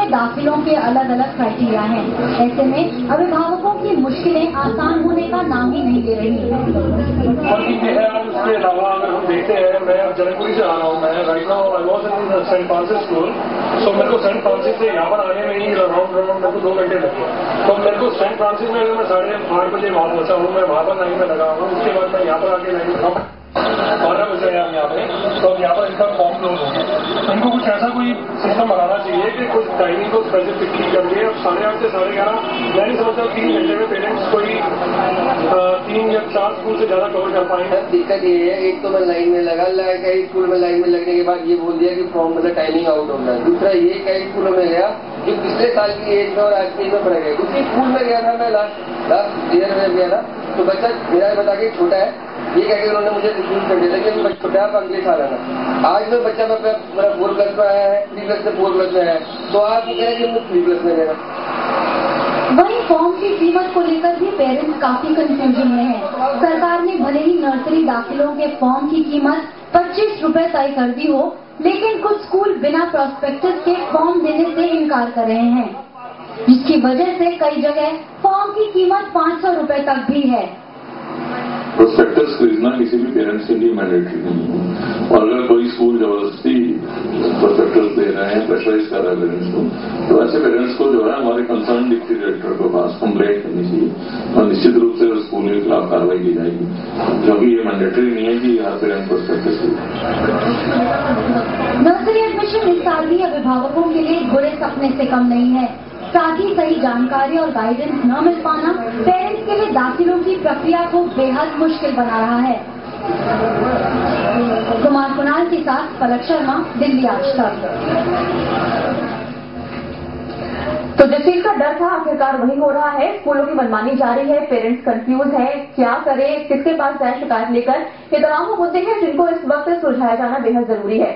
में दाखिलों के अलग अलग क्राइटेरिया हैं। ऐसे में अभिभावकों की मुश्किलें आसान होने का नाम ही नहीं ले रही। उसके अलावा अगर हम देखते हैं, मैं जनकपुरी से आ रहा हूँ, मैं right now I was in Saint Francis school, so मेरे को सेंट फ्रांसिस से यहाँ पर आने में ही राउंड मेरे को 2 घंटे लगे। तो मेरे को सेंट फ्रांसिस में मैं 8:30 बजे वहाँ पहुंचा हूँ, मैं वहाँ पर लाइन में लगा हूँ। उसके बाद मैं यहाँ पर आके लाइन में 12 बजे आए हम यहाँ पे, तो यहाँ पर इनका फॉर्म क्लोज हो गया। इनको कुछ ऐसा कोई सिस्टम बनाना चाहिए कि कुछ टाइमिंग को स्पेसिफिकली कर दिए। अब 8:30 से 11:30 मैं नहीं समझता 3 घंटे में पेरेंट्स कोई 3 या 4 स्कूल से ज्यादा कवर कर पाएंगे। दिक्कत ये है, एक तो मैं लाइन में लगा कई स्कूल में लाइन में लगने के बाद ये बोल दिया कि फॉर्म मतलब टाइमिंग आउट हो गया। दूसरा ये कई स्कूलों में गया जो पिछले साल की एज में और आज की एज में फर्क है। उसी स्कूल में गया था मैं लास्ट ईयर में गया था, तो बच्चा मेरा बता के छोटा है, ये कह के उन्होंने मुझे रिफ्यूज कर दिया था कि छोटा है, अगले साल आना। आज में बच्चा मेरा 4 क्लास में आया है, 3 क्लास से 4 क्लास में आया है, तो आप ये कह रहे हैं कि मैं 3 क्लास में गया। वहीं फॉर्म की कीमत को लेकर भी पेरेंट्स काफी कंफ्यूजन में हैं। सरकार ने भले ही नर्सरी दाखिलों के फॉर्म की कीमत 25 रुपए तय कर दी हो, लेकिन कुछ स्कूल बिना प्रोस्पेक्टस के फॉर्म देने से इनकार कर रहे हैं, जिसकी वजह से कई जगह फॉर्म की कीमत 500 रुपए तक भी है। प्रोस्पेक्टस खरीदना किसी भी पेरेंट्स के लिए मैंडेटरी नहीं है, और अगर कोई स्कूल जबरदस्ती प्रोस्पेक्टस दे रहे हैं, प्रेशराइज कर रहे हैं पेरेंट्स को, तो ऐसे पेरेंट्स को जो है हमारे कंसर्न डिप्टी डायरेक्टर को पास कंप्लेंट करनी चाहिए और निश्चित रूप से स्कूल के खिलाफ कार्रवाई की जाएगी, क्योंकि ये मैंडेटरी नहीं है कि हर पेरेंट प्रोस्पेक्टस दे। नर्सरी एडमिशन इस साल भी अभिभावकों के लिए बुरे सपने से कम नहीं है। साथ ही सही जानकारी और गाइडेंस न मिल पाना पेरेंट्स के लिए दाखिलों की प्रक्रिया को बेहद मुश्किल बना रहा है। कुमार कुणाल के साथ पलक शर्मा, दिल्ली आज तक। तो जिस चीज का डर था आखिरकार वही हो रहा है। स्कूलों की मनमानी जारी है, पेरेंट्स कंफ्यूज है, क्या करें, किसके पास जाए शिकायत लेकर। ये तमाम मुद्दे हैं जिनको इस वक्त सुलझाया जाना बेहद जरूरी है।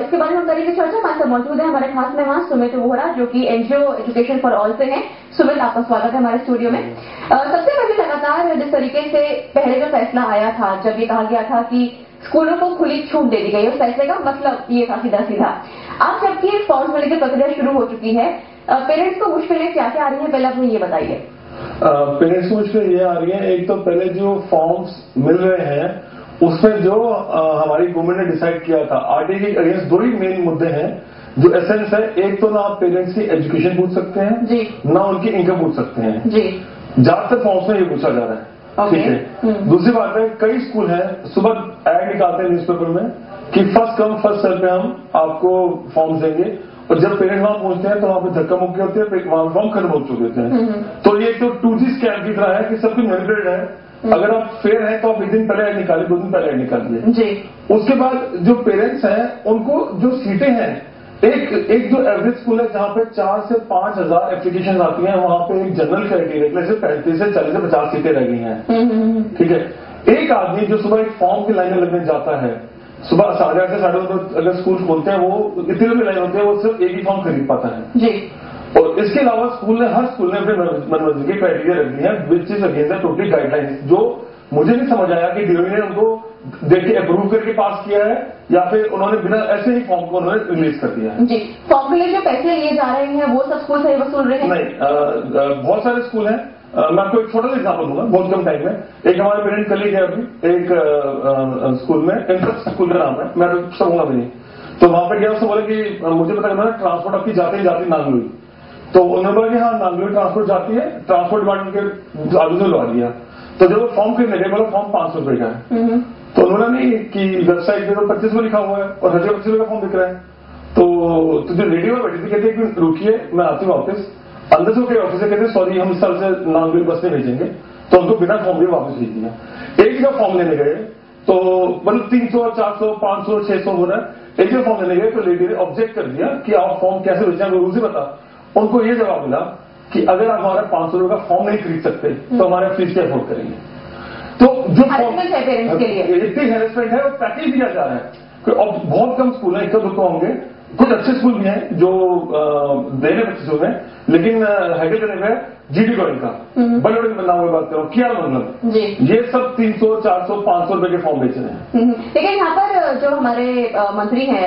इसके बारे में हम करेंगे चर्चा। हमारे साथ मौजूद है हमारे खास मेहमान सुमित वोहरा, जो कि एनजीओ एजुकेशन फॉर ऑल से हैं। सुमित, आपका स्वागत है हमारे स्टूडियो में। सबसे पहले लगातार जिस तरीके से पहले जो फैसला आया था, जब ये कहा गया था कि स्कूलों को खुली छूट दे दी गई, उस फैसले का मतलब ये था सीधा आज जबकि फॉर्म मिलने की प्रक्रिया शुरू हो चुकी है, पेरेंट्स को मुश्किलें क्या क्या आ रही है, पहले आप ये बताइए। पेरेंट्स को मुश्किलें ये आ रही है, एक तो पहले जो फॉर्म्स मिल रहे हैं उसमें जो हमारी गवर्नमेंट ने डिसाइड किया था, आरटीई के अगेंस्ट 2 ही मेन मुद्दे हैं जो एसेंस है। एक तो ना आप पेरेंट्स की एजुकेशन पूछ सकते हैं जी, ना उनकी इनकम पूछ सकते हैं जी। ज्यादातर फॉर्म्स में ये पूछा जा रहा है, ठीक है। दूसरी बात है, कई स्कूल हैं सुबह ऐड निकालते हैं न्यूज़पेपर में कि फर्स्ट कम फर्स्ट सर्व पे हम आपको फॉर्म देंगे, और जब पेरेंट्स वहां पहुंचते हैं तो वहां पे धक्का मुक्की होती है, वहां फॉर्म खत्म हो चुके हैं। तो ये तो 2G स्कैम की तरह है कि सब कुछ मैनिपुलेटेड है। अगर आप फेयर हैं तो आप 1 दिन पहले ऐड निकालिए, 2 दिन पहले ऐड निकालिए जी। उसके बाद जो पेरेंट्स हैं उनको जो सीटें हैं, एक जो एवरेज स्कूल है जहां पे 4 से 5 हजार एप्लीकेशन आती हैं, वहां पे एक जनरल क्राइटेरिया से 35 से 40 से 50 सीटें रह गई हैं, ठीक है। एक आदमी जो सुबह एक फॉर्म की लाइन में लगने जाता है, सुबह 8:30 से 8:30 अगर स्कूल खोलते हैं, वो इतनी लंबी लाइन होती है, वो सिर्फ एक ही फॉर्म खरीद पाता है जी। और इसके अलावा हर स्कूल ने अपने मनोरंजन के क्राइटेरिया रख दिए हैं, which is against the totally guidelines, जो मुझे नहीं समझ आया कि डीओई ने उनको देख के अप्रूव करके पास किया है या फिर उन्होंने बिना ऐसे ही फॉर्म को उन्होंने रिलीज कर दिया है जी। फॉर्म के लिए जो पैसे लिए जा रहे हैं वो सब स्कूल सही वसूल रहे हैं? नहीं, बहुत सारे स्कूल हैं। मैं आपको एक छोटा सा एग्जाम्पल दूंगा बहुत कम टाइम में। एक हमारे पेरेंट कलीग है अभी एक स्कूल में, इंटरेस्ट स्कूल का नाम है, मैं कहूंगा भी नहीं, तो वहां पर गया, उसने बोला कि मुझे पता करना है ट्रांसपोर्ट आपकी जाती ही जाती नांगलुई, तो उन्होंने बोला कि हाँ नांगलुई ट्रांसपोर्ट जाती है, ट्रांसपोर्ट डिपार्टमेंट के आलू से लगा दिया। तो जब वो फॉर्म खरीदने गए, बोला फॉर्म 500 रुपए का है, तो उन्होंने नहीं कि वेबसाइट पे तो 25 में लिखा हुआ है और 25 रुपए का फॉर्म दिख रहा है। तो जो रेडियो में बैठी थी कहती है कि रुकिए मैं आती हूँ वापस, अंदर से ऑफिस से कहते सॉरी हम इस साल से नांगलुई बस नहीं भेजेंगे, तो उनको बिना फॉर्म दिए वापस भेज दिया। एक जगह फॉर्म लेने गए तो मतलब 300, 400, 500, 600 हो रहा है। एक जगह फॉर्म लेने गए तो लेडी ने ऑब्जेक्ट कर दिया कि आप फॉर्म कैसे भेजें, रूल से बता। उनको ये जवाब मिला कि अगर आप हमारा 500 रुपए का फॉर्म नहीं खरीद सकते तो हमारे फीस क्या अफोर्ड करेंगे। तो जो पेरेंट्स के लिए इतनी हैरेसमेंट है और पैकेज दिया जा रहा है। अब बहुत कम स्कूल है, 1-2 होंगे, कुछ अच्छे स्कूल भी हैं जो दे रहे 25 में, लेकिन हैंडल करने में जीडी गवर्नमेंट का बड़े बड़े बदनामों की बात करो, क्या मतलब ये सब 300, 400, 500 रुपए के फॉर्म बेच रहे हैं। लेकिन यहाँ पर जो हमारे मंत्री हैं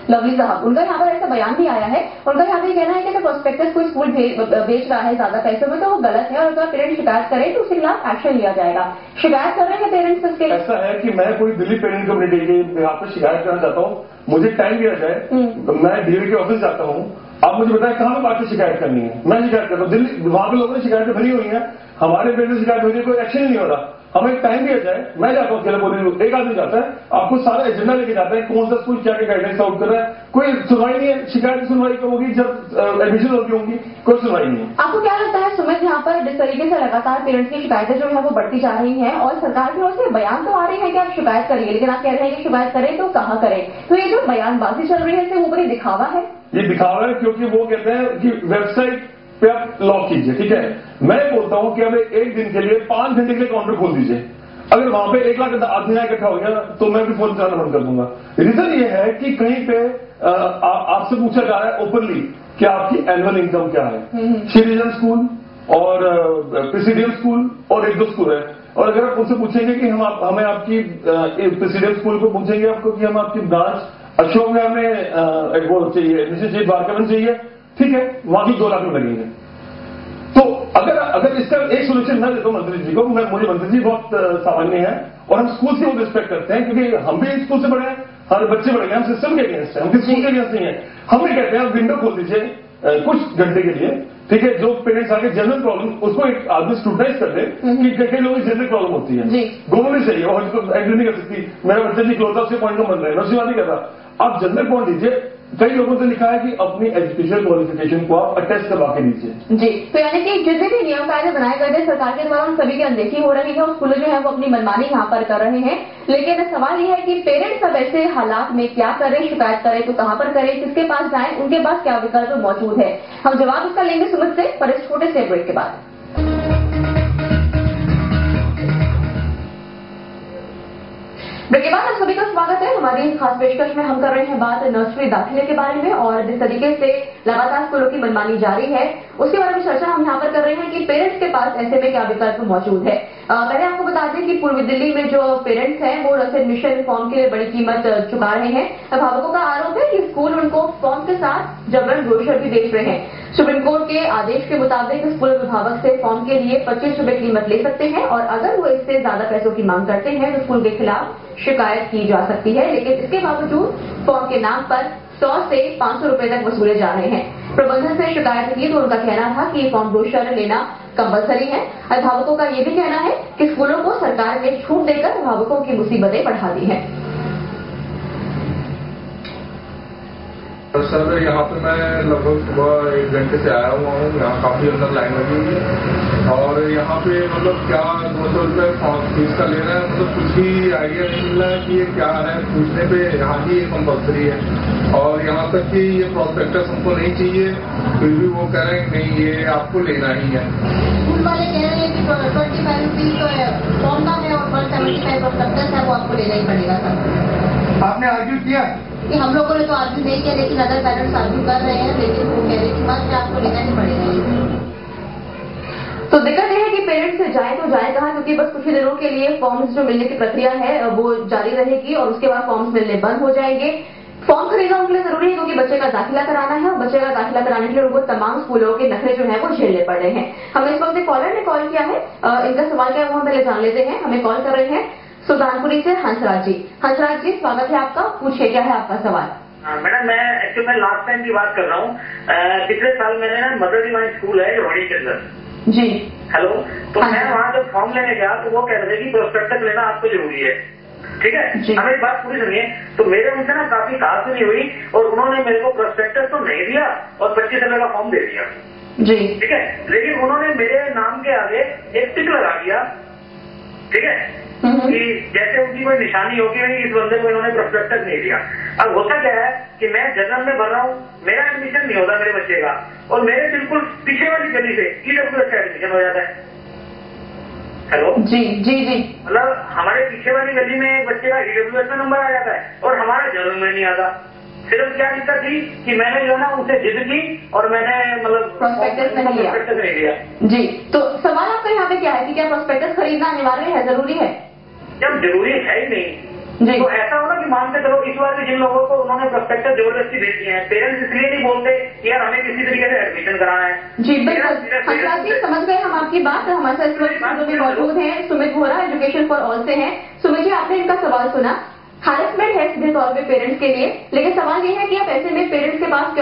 लवली साहब, उनका यहाँ पर ऐसा बयान भी आया है। उनका यहाँ पे कहना है कि अगर प्रोस्पेक्टस कोई स्कूल बेच रहा है ज्यादा पैसों में तो वो गलत है और अगर पेरेंट्स शिकायत करें तो उसके खिलाफ एक्शन लिया जाएगा। शिकायत कर रहे हैं पेरेंट्स इसके? ऐसा है कि मैं कोई दिल्ली पेरेंट कम्युनिटी के यहाँ पे शिकायत करना चाहता हूँ, मुझे टाइम दिया जाए, मैं डीएलडी के ऑफिस जाता हूँ, आप मुझे बताएं कहाँ पे बात की शिकायत करनी है, मैं शिकायत करता हूँ। दिल्ली वहां पे लोगों ने शिकायतें भरी हुई हैं, हमारे पेरेंट्स से शिकायत भरी, कोई एक्शन ही नहीं हो रहा। हमें टाइम दिया जाए, मैं जाता हूँ अकेले बोले, एक आदमी जाता है, आपको सारा एजेंडा लेके जाता है, कौन सा स्कूल क्या क्या गाइडेंस आउट कर रहा है, कोई सुनवाई नहीं है। शिकायत की सुनवाई कब होगी? जब एडमिशन होती होंगी, कोई सुनवाई नहीं है। आपको क्या लगता है सुमित, यहाँ पर जिस तरीके से लगातार पेरेंट्स की शिकायतें जो है वो बढ़ती जा रही हैं और सरकार की ओर से बयान तो आ रही है कि आप शिकायत करिए, लेकिन आप कह रहे हैं कि शिकायत करें तो कहाँ करें, तो ये जो बयानबाजी चल रही है इससे ऊपर ही दिखावा है? ये दिखावा है क्योंकि वो कहते हैं कि वेबसाइट पे आप लॉक कीजिए, ठीक है। मैं बोलता हूं कि हमें एक दिन के लिए 5 घंटे के लिए काउंटर खोल दीजिए। अगर वहां पे 1 लाख आदमी इकट्ठा हो गया तो मैं भी फोन चलाना बंद कर दूंगा। रीजन ये है कि कहीं पे आपसे पूछा जा रहा है ओपनली कि आपकी एनुअल इनकम क्या है। सिटीजन स्कूल और प्रेसिडेंट स्कूल और 1-2 स्कूल है, और अगर आप उनसे पूछेंगे कि हमें आपकी प्रेसिडेंट स्कूल को पूछेंगे आपको कि हम आपकी ब्रांच अशोक में हमें वो चाहिए, एडमिशन चाहिए, बारकवन चाहिए, ठीक है, वहां भी 2 लाख रुपए लगेंगे। तो अगर इसका एक सोल्यूशन मैं देता हूं मंत्री जी को, मुझे मंत्री जी बहुत सामान्य है और हम स्कूल से वो रिस्पेक्ट करते हैं क्योंकि हम भी स्कूल से बड़े हैं, हमारे बच्चे बड़े हैं, हम सिस्टम के अगेंस्ट हैं, हम किसी स्कूल के अगेंस्ट नहीं है। हम ये कहते हैं आप विंडो खोल दीजिए कुछ घंटे के लिए, ठीक है, जो पेरेंट्स आके जनरल प्रॉब्लम उसको एक आदमी स्क्रूटाइज कर दे कि कई लोगों की जनरल प्रॉब्लम होती है, गवर्नमेंट चाहिए और एग्री नहीं कर सकती, मेरा बच्चा जी क्लोज उसके पॉइंट को बन रहे हैं, मैं उसकी बात नहीं कर रहा। आप जनरल पॉइंट दीजिए। कई लोगों ने लिखा है कि अपनी एजुकेशनल क्वालिफिकेशन को आप अटेस्ट करवा के दीजिए। जी, तो यानी कि जितने भी नियम कायदे बनाए गए थे सरकार के द्वारा उन सभी की अनदेखी हो रही है और स्कूल जो है वो अपनी मनमानी यहाँ पर कर रहे हैं। लेकिन सवाल यह है कि पेरेंट्स अब ऐसे हालात में क्या करें, शिकायत करें तो कहाँ पर करें, किसके पास जाएं, उनके पास क्या विकल्प मौजूद है। हम जवाब इसका लेंगे सुमित से पर इस छोटे से ब्रेक के बाद। ब्रेक के बाद आप सभी का स्वागत है। हमारी खास पेशकश में हम कर रहे हैं बात नर्सरी दाखिले के बारे में और जिस तरीके से लगातार स्कूलों की मनमानी जारी है उसके बारे में चर्चा हम यहाँ पर कर रहे हैं कि पेरेंट्स के पास ऐसे में क्या विकल्प मौजूद है। पहले आपको बता दें कि पूर्वी दिल्ली में जो पेरेंट्स हैं वो एडमिशन फॉर्म के लिए बड़ी कीमत चुका रहे हैं। अभिभावकों का आरोप है कि स्कूल उनको फॉर्म के साथ जबरन ब्रोशर भी बेच रहे हैं। सुप्रीम कोर्ट के आदेश के मुताबिक स्कूल अभिभावक से फॉर्म के लिए 25 रुपए कीमत ले सकते हैं और अगर वो इससे ज्यादा पैसों की मांग करते हैं तो स्कूल के खिलाफ शिकायत की जा सकती है। लेकिन इसके बावजूद फॉर्म के नाम पर 100 से 500 रुपए तक वसूले जा रहे हैं। प्रबंधन से शिकायत की तो उनका कहना था कि फॉर्म ब्रोशर लेना कंपलसरी है। अभिभावकों का ये भी कहना है कि स्कूलों को सरकार ने छूट देकर अभिभावकों की मुसीबतें बढ़ा दी हैं। सर, यहाँ पे मैं लगभग सुबह 1 घंटे से आया हुआ हूँ। यहाँ काफी अंदर लाइन लगी हुई है और यहाँ पे मतलब क्या 200 रुपये फीस का ले रहा है, मतलब कुछ भी आइडिया नहीं मिल रहा है कि ये क्या है। पूछने पे यहाँ ही ये कंपल्सरी है और यहाँ तक कि ये प्रॉस्पेक्टस हमको नहीं चाहिए, फिर भी वो कह रहे हैं कि नहीं ये आपको लेना ही है। स्कूल वाले कह रहे हैं कि 25 रुपीज तो फॉर्म का है और 75 प्रॉस्पेक्टस है वो आपको लेना ही पड़ेगा। सर, आपने आर्ग्यू किया? कि हम लोगों ने तो आर्ग्यू नहीं किया, लेकिन अदर पेरेंट्स आर्ग्यू कर रहे हैं, लेकिन वो कह रहे हैं कि बस आपको लेना ही पड़ेगा। तो दिक्कत यह है कि पेरेंट्स से जाए तो जाए कहाँ, क्योंकि बस कुछ ही दिनों के लिए फॉर्म्स जो मिलने की प्रक्रिया है वो जारी रहेगी और उसके बाद फॉर्म्स मिलने बंद हो जाएंगे। फॉर्म खरीदना उनके लिए जरूरी है क्योंकि बच्चे का दाखिला कराना है और बच्चे का दाखिला कराने के लिए उनको तमाम स्कूलों के नखरे जो है वो झेलने पड़ रहे हैं। हमें इस वक्त एक कॉलर ने कॉल किया है, इनका सवाल क्या है वो हम पहले जान लेते हैं। हमें कॉल कर रहे हैं सुल्तानपुरी से हंसराज जी। हंसराज जी, स्वागत है आपका, पूछिए क्या है आपका सवाल। मैडम, मैं लास्ट टाइम की बात कर रहा हूँ। पिछले साल मैंने ना मदर डिवाइन स्कूल है रोहिणी के अंदर जी। हेलो, तो मैं वहाँ जब फॉर्म लेने गया तो वो कह रहे थे कि प्रोस्पेक्टस लेना आपको जरूरी है, ठीक है। हमें एक बात पूरी सुनिए, तो मेरे उनसे ना काफी कहासुनी हुई और उन्होंने मेरे को प्रोस्पेक्टस तो नहीं दिया और 25 रुपए का फॉर्म दे दिया जी, ठीक है। लेकिन उन्होंने मेरे नाम के आगे एक टिक लगा दिया, ठीक है, कि जैसे उनकी कोई निशानी होगी नहीं, इस बंदे को इन्होंने प्रोस्पेक्टस नहीं दिया। अब होता क्या है कि मैं जनरल में भर रहा हूँ, मेरा एडमिशन नहीं होता मेरे बच्चे का और मेरे बिल्कुल पीछे वाली गली से ईडब्ल्यूएस का एडमिशन हो जाता है। हेलो जी जी जी, मतलब हमारे पीछे वाली गली में बच्चे का ईडब्ल्यूएस में नंबर आ जाता है और हमारा जनरल में नहीं आता। सिर्फ क्या दिक्कत थी कि मैंने जो है ना उनसे जिद की और मैंने मतलब प्रोस्पेक्टस नहीं लिया जी। तो सवाल आपका यहाँ पे क्या है कि क्या प्रोस्पेक्टस खरीदना अनिवार्य है, जरूरी है? जब जरूरी है ही नहीं तो ऐसा होना कि मान के चलो इस बार भी जिन लोगों को उन्होंने प्रोस्पेक्टस जबरदस्ती भेज दिए हैं, पेरेंट्स इसलिए नहीं बोलते कि यार हमें किसी तरीके से एडमिशन कराना है। जी बिल्कुल हंसराज जी, समझ गए हम आपकी बात। हमारे साथ इस वक्त में मौजूद हैं Sumit Vora, education for all से हैं। सुमित जी, आपने इनका सवाल सुना। हैरेसमेंट है सीधे तौर पे पेरेंट्स के लिए, लेकिन सवाल ये है कि आप ऐसे में पेरेंट्स के पास